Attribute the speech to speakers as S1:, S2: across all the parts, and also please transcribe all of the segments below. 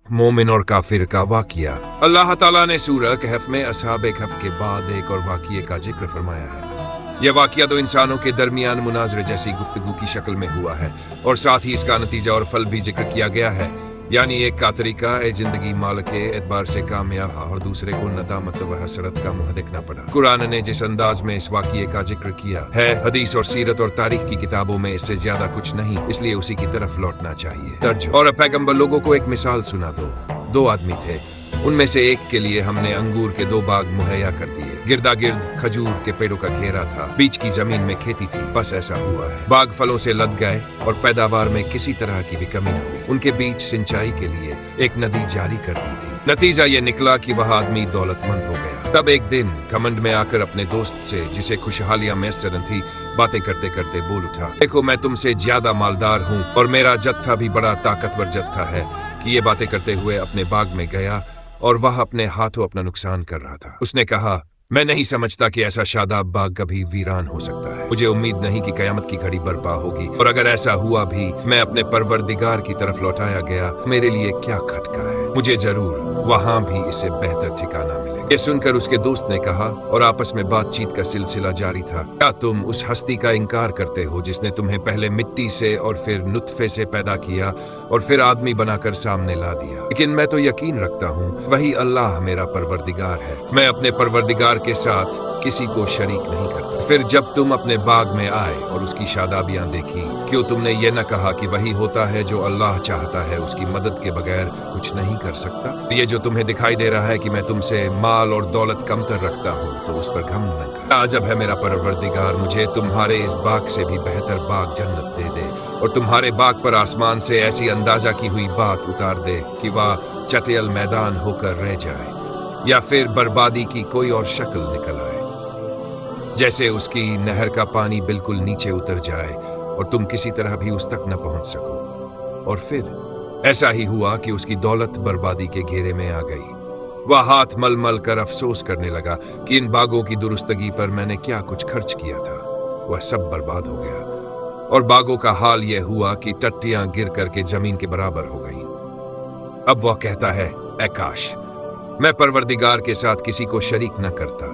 S1: मोमिन और काफिर का वाकिया। अल्लाह ताला ने सूरह कहफ में असहाब कहफ के बाद एक और वाकिये का जिक्र फरमाया है। यह वाकिया दो इंसानों के दरमियान मुनाजरे जैसी गुफ्तगू की शक्ल में हुआ है और साथ ही इसका नतीजा और फल भी जिक्र किया गया है। यानी एक का तरीका है जिंदगी माल के एतबार से कामयाब और दूसरे को नदामत व हसरत का मुंह देखना पड़ा। कुरान ने जिस अंदाज में इस वाकिये का जिक्र किया है, हदीस और सीरत और तारीख की किताबों में इससे ज्यादा कुछ नहीं, इसलिए उसी की तरफ लौटना चाहिए। तर्ज और पैगंबर लोगों को एक मिसाल सुना दो आदमी थे, उनमें से एक के लिए हमने अंगूर के 2 बाग मुहैया कर दिए। गिरदा गिर्द खजूर के पेड़ों का घेरा था, बीच की जमीन में खेती थी। बस ऐसा हुआ है, बाग फलों से लद गए और पैदावार में किसी तरह की भी कमी न हुई। उनके बीच सिंचाई के लिए एक नदी जारी कर दी थी। नतीजा ये निकला कि वह आदमी दौलतमंद हो गया। तब एक दिन घमंड में आकर अपने दोस्त से, जिसे खुशहालियां मैसर थी, बातें करते करते बोल उठा, देखो मैं तुमसे ज्यादा मालदार हूँ और मेरा जत्था भी बड़ा ताकतवर जत्था है। कि ये बातें करते हुए अपने बाग में गया और वह अपने हाथों अपना नुकसान कर रहा था। उसने कहा, मैं नहीं समझता कि ऐसा शादाब बाग कभी वीरान हो सकता है। मुझे उम्मीद नहीं कि कयामत की घड़ी बर्पा होगी, और अगर ऐसा हुआ भी, मैं अपने परवरदिगार की तरफ लौटाया गया, मेरे लिए क्या खटका है। मुझे जरूर वहां भी इससे बेहतर ठिकाना मिलेगा। ये सुनकर उसके दोस्त ने कहा, और आपस में बातचीत का सिलसिला जारी था, क्या तुम उस हस्ती का इनकार करते हो जिसने तुम्हें पहले मिट्टी से और फिर नुत्फे से पैदा किया और फिर आदमी बनाकर सामने ला दिया। लेकिन मैं तो यकीन रखता हूँ वही अल्लाह मेरा परवरदिगार है। मैं अपने परवरदिगार के साथ किसी को शरीक नहीं करता। फिर जब तुम अपने बाग में आए और उसकी शादाबियां देखी, क्यों तुमने ये न कहा कि वही होता है जो अल्लाह चाहता है, उसकी मदद के बगैर कुछ नहीं कर सकता। ये जो तुम्हें दिखाई दे रहा है कि मैं तुमसे माल और दौलत कमतर रखता हूँ, तो उस पर घमंड न कर। आजब है मेरा परवरदिगार मुझे तुम्हारे इस बाग से भी बेहतर बाग जन्नत दे दे, और तुम्हारे बाग पर आसमान से ऐसी अंदाजा की हुई बात उतार दे कि वह चटेल मैदान होकर रह जाए, या फिर बर्बादी की कोई और शक्ल निकल आए, जैसे उसकी नहर का पानी बिल्कुल नीचे उतर जाए और तुम किसी तरह भी उस तक न पहुंच सको। और फिर ऐसा ही हुआ कि उसकी दौलत बर्बादी के घेरे में आ गई। वह हाथ मल मल कर अफसोस करने लगा कि इन बागों की दुरुस्तगी पर मैंने क्या कुछ खर्च किया था। वह सब बर्बाद हो गया, और बागों का हाल यह हुआ कि टट्टियां गिर करके जमीन के बराबर हो गई। अब वह कहता है, ऐ काश मैं परवरदिगार के साथ किसी को शरीक न करता,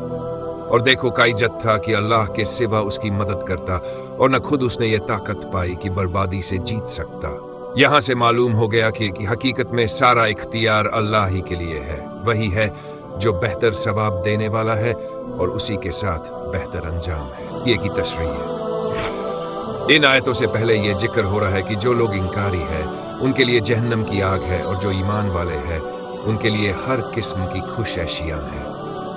S1: और देखो का इज्जत था कि अल्लाह के सिवा उसकी मदद करता, और न खुद उसने ये ताकत पाई कि बर्बादी से जीत सकता। यहाँ से मालूम हो गया कि हकीकत में सारा इख्तियार अल्लाह ही के लिए है। वही है जो बेहतर सवाब देने वाला है और उसी के साथ बेहतर अंजाम है। ये की तशरीह है। इन आयतों से पहले ये जिक्र हो रहा है कि जो लोग इंकारी है उनके लिए जहन्नम की आग है, और जो ईमान वाले हैं उनके लिए हर किस्म की खुश ऐशियां हैं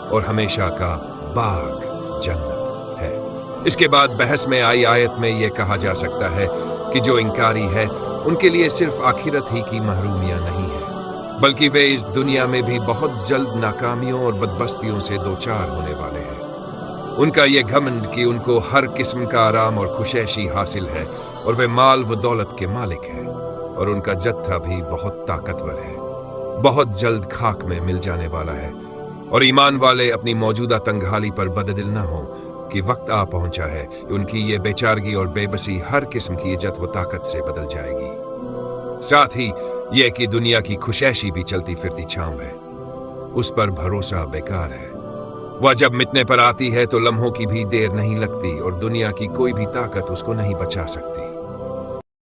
S1: और हमेशा का बाग जन्नत है। इसके बाद बहस में आई आयत में यह कहा जा सकता है कि जो इंकारी है उनके लिए सिर्फ आखिरत ही की महरूमियां नहीं है, बल्कि वे इस दुनिया में भी बहुत जल्द नाकामियों और बदबस्तियों से दो चार होने वाले हैं। उनका ये घमंड कि उनको हर किस्म का आराम और खुशैशी हासिल है, और वे माल व दौलत के मालिक हैं, और उनका जत्था भी बहुत ताकतवर है, बहुत जल्द खाक में मिल जाने वाला है। और ईमान वाले अपनी मौजूदा तंगहाली पर बददिल न हो कि वक्त आ पहुंचा है कि उनकी ये बेचारगी और बेबसी हर किस्म की इज्जत व ताकत से बदल जाएगी। साथ ही यह कि दुनिया की खुशैशी भी चलती फिरती छांव है, उस पर भरोसा बेकार है। वह जब मिटने पर आती है तो लम्हों की भी देर नहीं लगती, और दुनिया की कोई भी ताकत उसको नहीं बचा सकती।